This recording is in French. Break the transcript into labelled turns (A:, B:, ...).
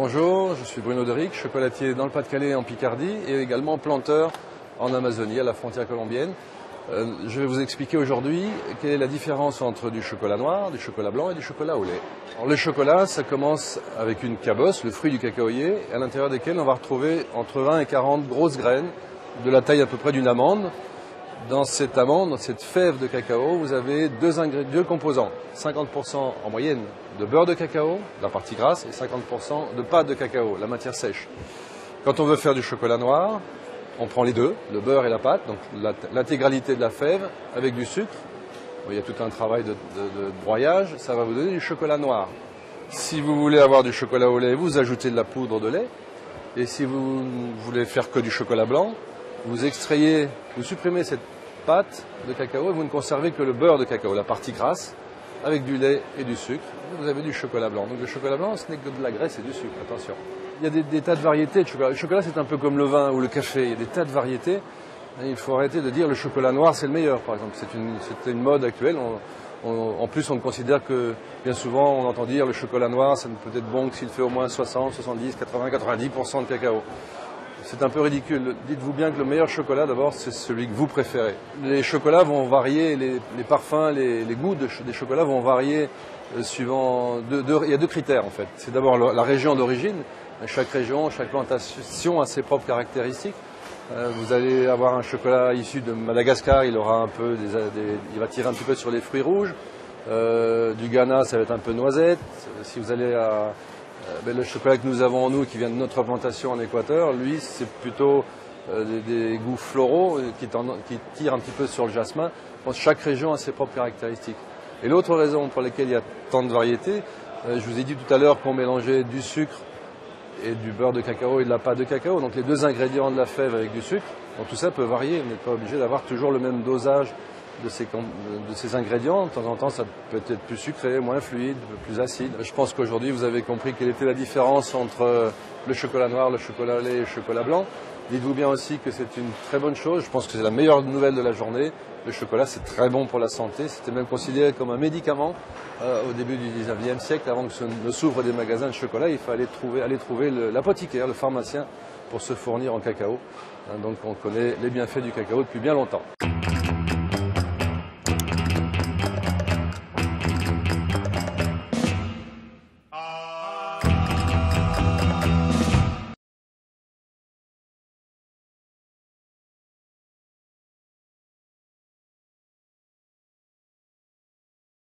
A: Bonjour, je suis Bruno Deric, chocolatier dans le Pas-de-Calais en Picardie et également planteur en Amazonie, à la frontière colombienne. Je vais vous expliquer aujourd'hui quelle est la différence entre du chocolat noir, du chocolat blanc et du chocolat au lait. Alors, le chocolat, ça commence avec une cabosse, le fruit du cacaoyer, à l'intérieur desquels on va retrouver entre 20 et 40 grosses graines de la taille à peu près d'une amande. Dans cette amande, dans cette fève de cacao, vous avez deux composants, 50% en moyenne de beurre de cacao, la partie grasse, et 50% de pâte de cacao, la matière sèche. Quand on veut faire du chocolat noir, on prend les deux, le beurre et la pâte, donc l'intégralité de la fève avec du sucre. Il y a tout un travail de broyage, ça va vous donner du chocolat noir. Si vous voulez avoir du chocolat au lait, vous ajoutez de la poudre de lait. Et si vous voulez faire que du chocolat blanc, vous extrayez, vous supprimez cette pâte de cacao et vous ne conservez que le beurre de cacao, la partie grasse, avec du lait et du sucre. Vous avez du chocolat blanc. Donc le chocolat blanc, ce n'est que de la graisse et du sucre, attention. Il y a des tas de variétés de chocolat. Le chocolat, c'est un peu comme le vin ou le café. Il y a des tas de variétés. Et il faut arrêter de dire le chocolat noir, c'est le meilleur, par exemple. C'est une mode actuelle. En plus, on considère que, bien souvent, on entend dire le chocolat noir, ça ne peut être bon que s'il fait au moins 60, 70, 80, 90% de cacao. C'est un peu ridicule. Dites-vous bien que le meilleur chocolat, d'abord, c'est celui que vous préférez. Les chocolats vont varier, les parfums, les goûts des chocolats vont varier suivant... il y a deux critères, en fait. C'est d'abord la région d'origine. Chaque région, chaque plantation a ses propres caractéristiques. Vous allez avoir un chocolat issu de Madagascar, il aura un peu il va tirer un petit peu sur les fruits rouges. Du Ghana, ça va être un peu noisette. Si vous allez à... le chocolat que nous avons, nous, qui vient de notre plantation en Équateur, lui, c'est plutôt des goûts floraux qui tirent un petit peu sur le jasmin. Chaque région a ses propres caractéristiques. Et l'autre raison pour laquelle il y a tant de variétés, je vous ai dit tout à l'heure qu'on mélangeait du sucre et du beurre de cacao et de la pâte de cacao, donc les deux ingrédients de la fève avec du sucre. Donc tout ça peut varier, vous n'êtes pas obligé d'avoir toujours le même dosage de ces ingrédients. De temps en temps, ça peut être plus sucré, moins fluide, plus acide. Je pense qu'aujourd'hui, vous avez compris quelle était la différence entre le chocolat noir, le chocolat au lait et le chocolat blanc. Dites-vous bien aussi que c'est une très bonne chose. Je pense que c'est la meilleure nouvelle de la journée. Le chocolat, c'est très bon pour la santé. C'était même considéré comme un médicament au début du 19e siècle. Avant que ne s'ouvrent des magasins de chocolat, il fallait aller trouver l'apothicaire, le pharmacien, pour se fournir en cacao. Donc on connaît les bienfaits du cacao depuis bien longtemps.